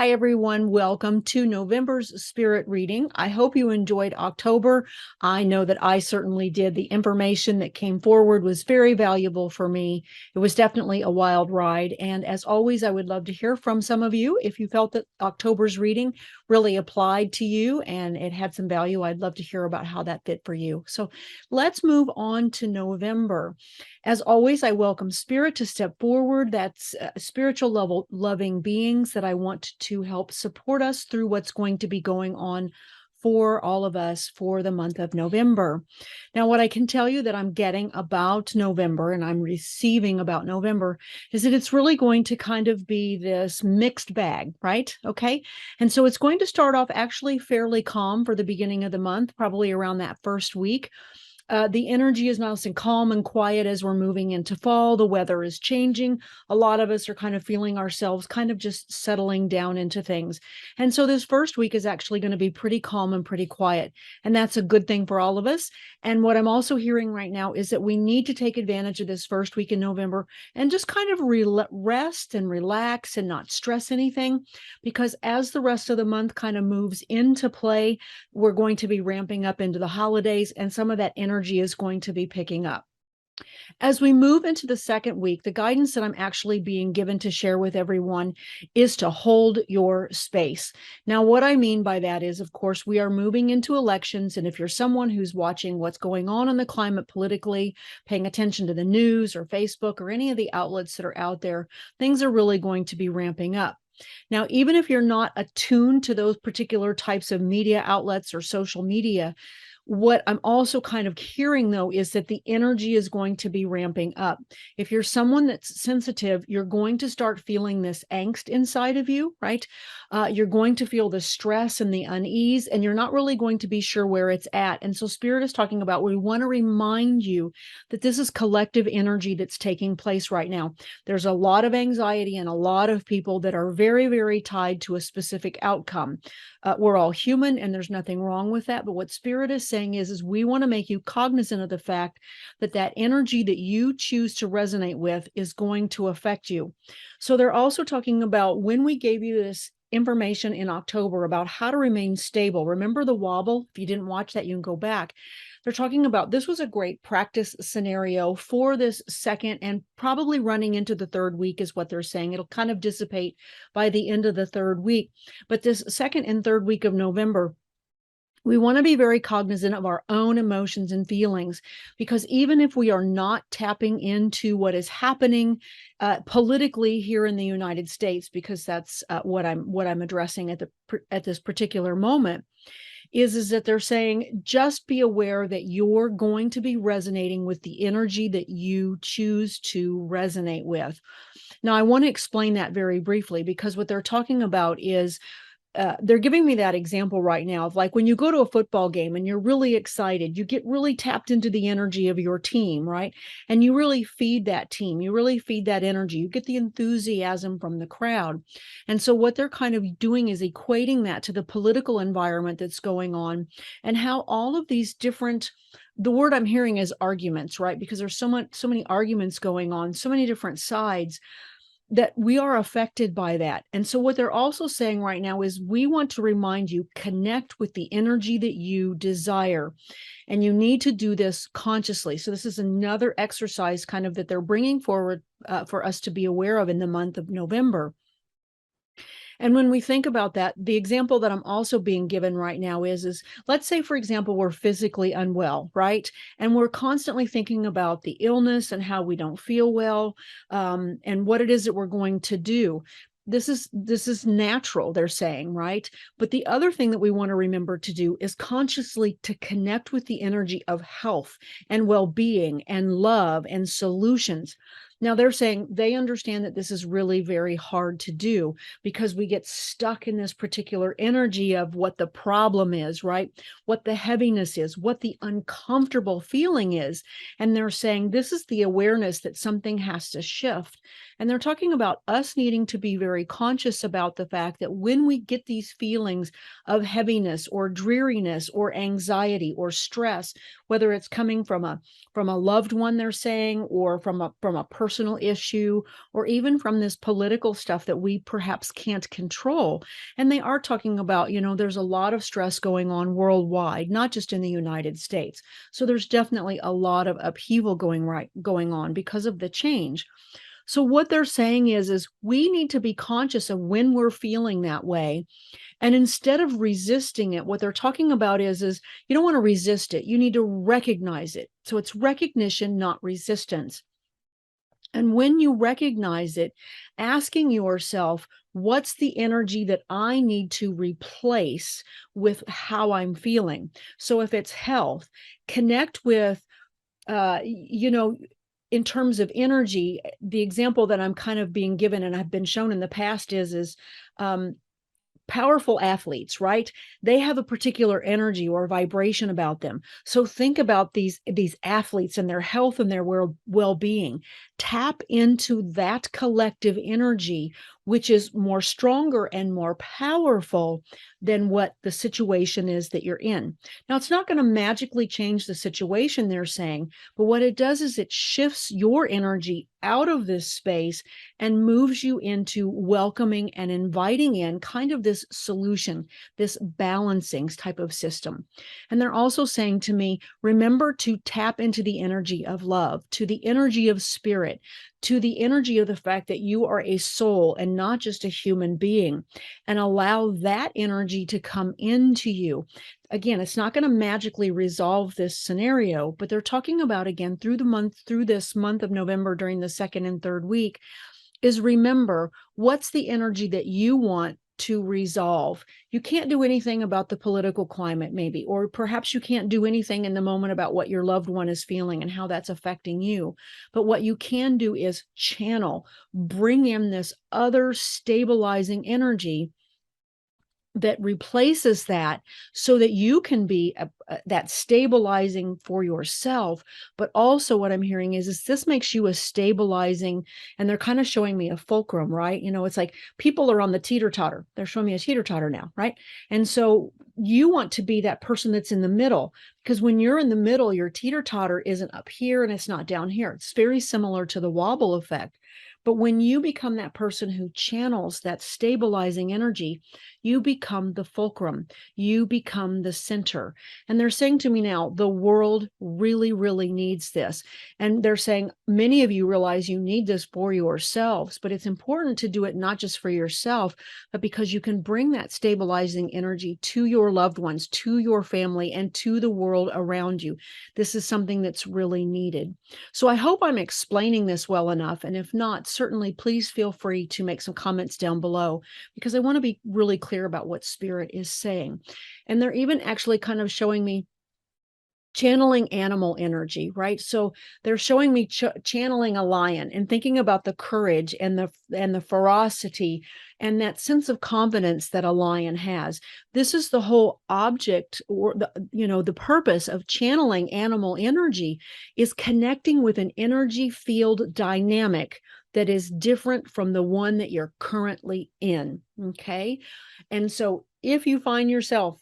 Hi, everyone. Welcome to November's Spirit Reading. I hope you enjoyed October. I know that I certainly did. The information that came forward was very valuable for me. It was definitely a wild ride. And as always, I would love to hear from some of you. If you felt that October's reading really applied to you and it had some value, I'd love to hear about how that fit for you. So let's move on to November. As always, I welcome Spirit to step forward. That's spiritual level loving beings that I want to help support us through what's going to be going on for all of us for the month of November. Now, what I can tell you that I'm getting about November and I'm receiving about November is that it's really going to kind of be this mixed bag, right? Okay. And so it's going to start off actually fairly calm for the beginning of the month, probably around that first week. The energy is nice and calm and quiet as we're moving into fall. The weather is changing. A lot of us are kind of feeling ourselves kind of just settling down into things. And so this first week is actually going to be pretty calm and pretty quiet. And that's a good thing for all of us. And what I'm also hearing right now is that we need to take advantage of this first week in November and just kind of rest and relax and not stress anything. Because as the rest of the month kind of moves into play, we're going to be ramping up into the holidays, and some of that energy is going to be picking up. As we move into the second week, the guidance that I'm actually being given to share with everyone is to hold your space. Now, what I mean by that is, of course, we are moving into elections. And if you're someone who's watching what's going on in the climate politically, paying attention to the news or Facebook or any of the outlets that are out there, things are really going to be ramping up. Now, even if you're not attuned to those particular types of media outlets or social media, what I'm also kind of hearing, though, is that the energy is going to be ramping up. If you're someone that's sensitive, you're going to start feeling this angst inside of you, right? You're going to feel the stress and the unease, and you're not really going to be sure where it's at. And so Spirit is talking about, we want to remind you that this is collective energy that's taking place right now. There's a lot of anxiety and a lot of people that are very, very tied to a specific outcome. We're all human and there's nothing wrong with that. But what Spirit is saying is we want to make you cognizant of the fact that that energy that you choose to resonate with is going to affect you. So they're also talking about, when we gave you this information in October about how to remain stable. Remember the wobble? If you didn't watch that, you can go back. They're talking about, this was a great practice scenario for this second and probably running into the third week is what they're saying. It'll kind of dissipate by the end of the third week. But this second and third week of November, we want to be very cognizant of our own emotions and feelings, because even if we are not tapping into what is happening politically here in the United States, because that's what I'm addressing at this particular moment, is that they're saying, just be aware that you're going to be resonating with the energy that you choose to resonate with. Now, I want to explain that very briefly, because what they're talking about is, they're giving me that example right now of, like, when you go to a football game and you're really excited, you get really tapped into the energy of your team, right? And you really feed that team. You really feed that energy. You get the enthusiasm from the crowd. And so what they're kind of doing is equating that to the political environment that's going on, and how all of these different, the word I'm hearing is arguments, right? Because there's so many arguments going on, so many different sides, that we are affected by that. And so what they're also saying right now is, we want to remind you, connect with the energy that you desire. And you need to do this consciously. So this is another exercise kind of that they're bringing forward for us to be aware of in the month of November. And when we think about that, the example that I'm also being given right now is let's say, for example, we're physically unwell, right? And we're constantly thinking about the illness and how we don't feel well, and what it is that we're going to do. This is natural, they're saying, right? But the other thing that we want to remember to do is consciously to connect with the energy of health and well-being and love and solutions. Now, they're saying they understand that this is really very hard to do, because we get stuck in this particular energy of what the problem is, right? What the heaviness is, what the uncomfortable feeling is. And they're saying this is the awareness that something has to shift. And they're talking about us needing to be very conscious about the fact that when we get these feelings of heaviness or dreariness or anxiety or stress, whether it's coming from a loved one, they're saying, or from a person personal issue or even from this political stuff that we perhaps can't control. And they are talking about, there's a lot of stress going on worldwide, not just in the United States. So there's definitely a lot of upheaval going on because of the change. So what they're saying is we need to be conscious of when we're feeling that way. And instead of resisting it, what they're talking about is you don't want to resist it. You need to recognize it. So it's recognition, not resistance. And when you recognize it, asking yourself, what's the energy that I need to replace with how I'm feeling? So if it's health, connect with, in terms of energy, the example that I'm kind of being given and I've been shown in the past is powerful athletes, right? They have a particular energy or vibration about them. So think about these athletes and their health and their well-being. Tap into that collective energy, which is more stronger and more powerful than what the situation is that you're in. Now, it's not going to magically change the situation, they're saying, but what it does is it shifts your energy out of this space and moves you into welcoming and inviting in kind of this solution, this balancing type of system. And they're also saying to me, remember to tap into the energy of love, to the energy of spirit, to the energy of the fact that you are a soul and not just a human being, and allow that energy to come into you. Again, it's not going to magically resolve this scenario, but they're talking about, again, through this month of November, during the second and third week, is remember what's the energy that you want to resolve. You can't do anything about the political climate, maybe, or perhaps you can't do anything in the moment about what your loved one is feeling and how that's affecting you. But what you can do is channel, bring in this other stabilizing energy that replaces that, so that you can be that stabilizing for yourself. But also what I'm hearing is this makes you a stabilizing, and they're kind of showing me a fulcrum, right? It's like people are on the teeter-totter. They're showing me a teeter-totter now, right? And so you want to be that person that's in the middle, because when you're in the middle, your teeter-totter isn't up here and it's not down here. It's very similar to the wobble effect. But when you become that person who channels that stabilizing energy, you become the fulcrum. You become the center. And they're saying to me now, the world really, really needs this. And they're saying, many of you realize you need this for yourselves, but it's important to do it not just for yourself, but because you can bring that stabilizing energy to your loved ones, to your family, and to the world around you. This is something that's really needed. So I hope I'm explaining this well enough. And if not, certainly please feel free to make some comments down below, because I want to be really clear about what Spirit is saying. And they're even actually kind of showing me channeling animal energy, right? So they're showing me channeling a lion and thinking about the courage and the ferocity and that sense of confidence that a lion has. This is the whole object, or the purpose of channeling animal energy, is connecting with an energy field dynamic that is different from the one that you're currently in. Okay. And so if you find yourself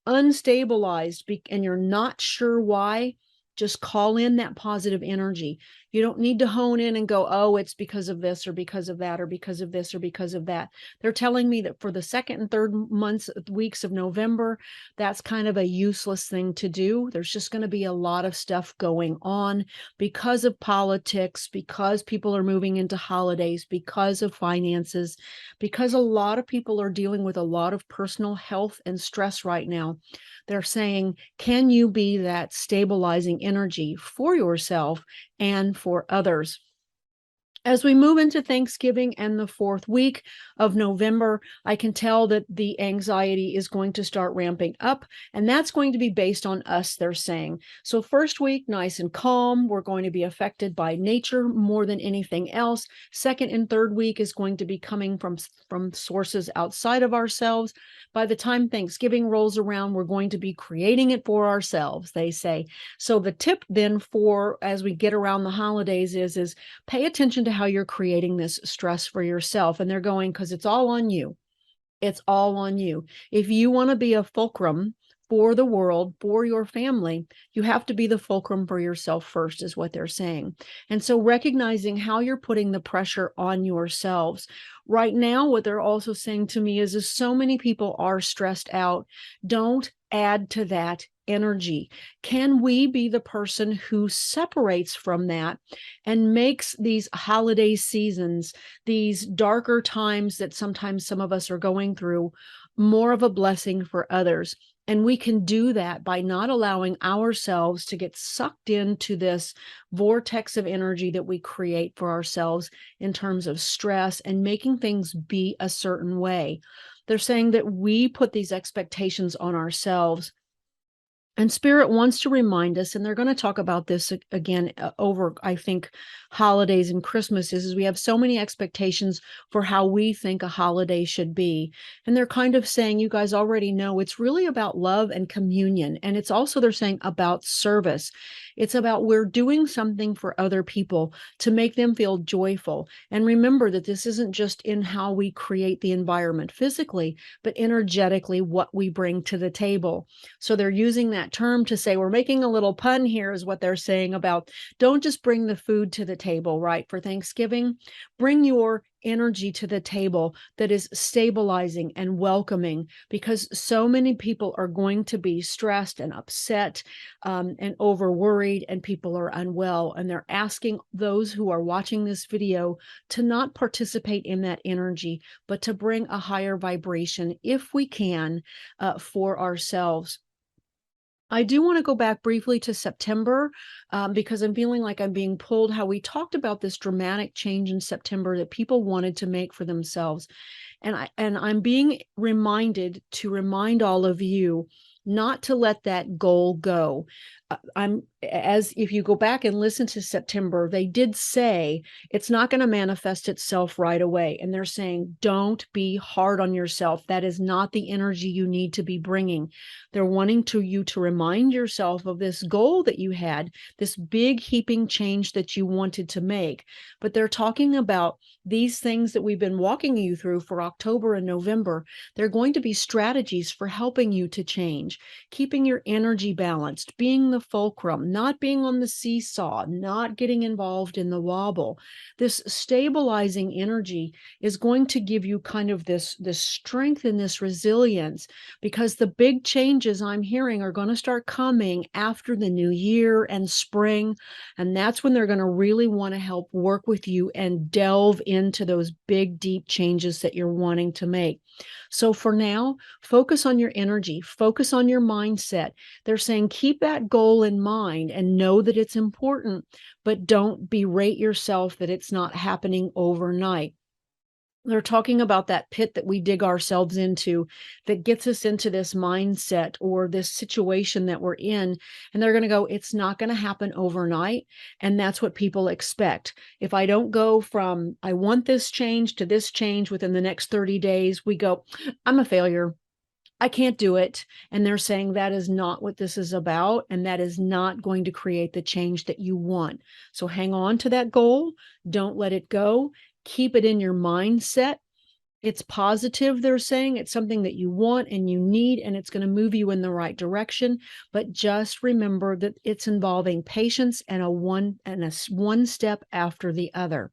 unstabilized and you're not sure why, just call in that positive energy. You don't need to hone in and go, oh, it's because of this or because of that or because of this or because of that. They're telling me that for the second and third weeks of November, that's kind of a useless thing to do. There's just going to be a lot of stuff going on because of politics, because people are moving into holidays, because of finances, because a lot of people are dealing with a lot of personal health and stress right now. They're saying, can you be that stabilizing energy for yourself and for others? As we move into Thanksgiving and the fourth week of November, I can tell that the anxiety is going to start ramping up, and that's going to be based on us, they're saying. So first week, nice and calm. We're going to be affected by nature more than anything else. Second and third week is going to be coming from sources outside of ourselves. By the time Thanksgiving rolls around, we're going to be creating it for ourselves, they say. So the tip then for as we get around the holidays is pay attention to how you're creating this stress for yourself. And they're going, because it's all on you. It's all on you. If you want to be a fulcrum for the world, for your family, you have to be the fulcrum for yourself first, is what they're saying. And so recognizing how you're putting the pressure on yourselves. Right now, what they're also saying to me is so many people are stressed out. Don't add to that energy. Can we be the person who separates from that and makes these holiday seasons, these darker times that sometimes some of us are going through, more of a blessing for others? And we can do that by not allowing ourselves to get sucked into this vortex of energy that we create for ourselves in terms of stress and making things be a certain way. They're saying that we put these expectations on ourselves. And Spirit wants to remind us, and they're going to talk about this again over, I think, holidays and Christmases, is we have so many expectations for how we think a holiday should be. And they're kind of saying, you guys already know, it's really about love and communion. And it's also, they're saying, about service. It's about we're doing something for other people to make them feel joyful. And remember that this isn't just in how we create the environment physically, but energetically what we bring to the table. So they're using that term to say, we're making a little pun here, is what they're saying about don't just bring the food to the table, right, for Thanksgiving. Bring your energy to the table that is stabilizing and welcoming, because so many people are going to be stressed and upset and over worried, and people are unwell. And they're asking those who are watching this video to not participate in that energy, but to bring a higher vibration if we can for ourselves. I do want to go back briefly to September because I'm feeling like I'm being pulled, how we talked about this dramatic change in September that people wanted to make for themselves. And I'm being reminded to remind all of you not to let that goal go. As if you go back and listen to September, they did say it's not going to manifest itself right away. And they're saying, don't be hard on yourself. That is not the energy you need to be bringing. They're wanting you to remind yourself of this goal that you had, this big heaping change that you wanted to make. But they're talking about these things that we've been walking you through for October and November. They're going to be strategies for helping you to change, keeping your energy balanced, being the fulcrum, not being on the seesaw, not getting involved in the wobble. This stabilizing energy is going to give you kind of this strength and this resilience, because the big changes I'm hearing are going to start coming after the new year and spring. And that's when they're going to really want to help work with you and delve into those big, deep changes that you're wanting to make. So for now, focus on your energy, focus on your mindset. They're saying keep that goal in mind and know that it's important, but don't berate yourself that it's not happening overnight. They're talking about that pit that we dig ourselves into that gets us into this mindset or this situation that we're in. And they're going to go, it's not going to happen overnight. And that's what people expect. If I don't go from, I want this change to this change within the next 30 days, we go, I'm a failure. I can't do it. And they're saying that is not what this is about. And that is not going to create the change that you want. So hang on to that goal. Don't let it go. Keep it in your mindset. It's positive, they're saying. It's something that you want and you need, and it's going to move you in the right direction. But just remember that it's involving patience and a one step after the other.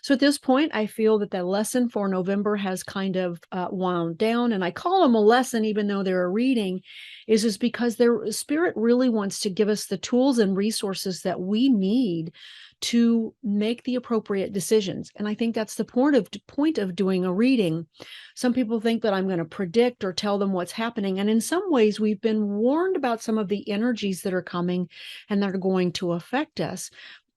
So at this point, I feel that the lesson for November has kind of wound down, and I call them a lesson, even though they're a reading, is because their Spirit really wants to give us the tools and resources that we need to make the appropriate decisions. And I think that's the point of doing a reading. Some people think that I'm going to predict or tell them what's happening. And in some ways, we've been warned about some of the energies that are coming and that are going to affect us.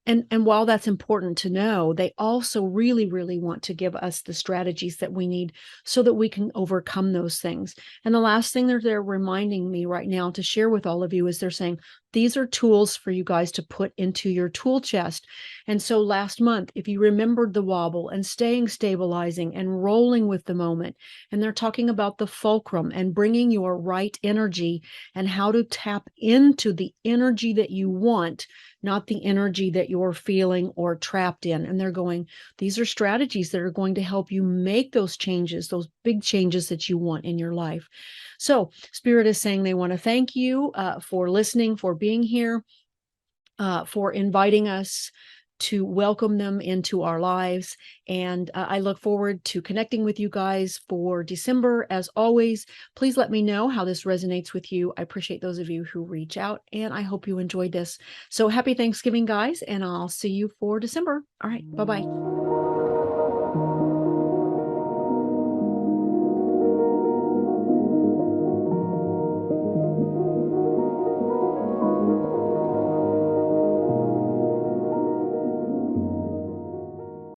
And while that's important to know, they also really, really want to give us the strategies that we need so that we can overcome those things. And the last thing they're reminding me right now to share with all of you is they're saying, These are tools for you guys to put into your tool chest. And so last month, if you remembered the wobble and staying stabilizing and rolling with the moment, and they're talking about the fulcrum and bringing your right energy and how to tap into the energy that you want, not the energy that you're feeling or trapped in. And they're going, these are strategies that are going to help you make those changes, those big changes that you want in your life. So Spirit is saying they want to thank you for listening, for being here, for inviting us to welcome them into our lives. And I look forward to connecting with you guys for December. As always, please let me know how this resonates with you. I appreciate those of you who reach out, and I hope you enjoyed this. So happy Thanksgiving, guys, and I'll see you for December. All right, bye-bye.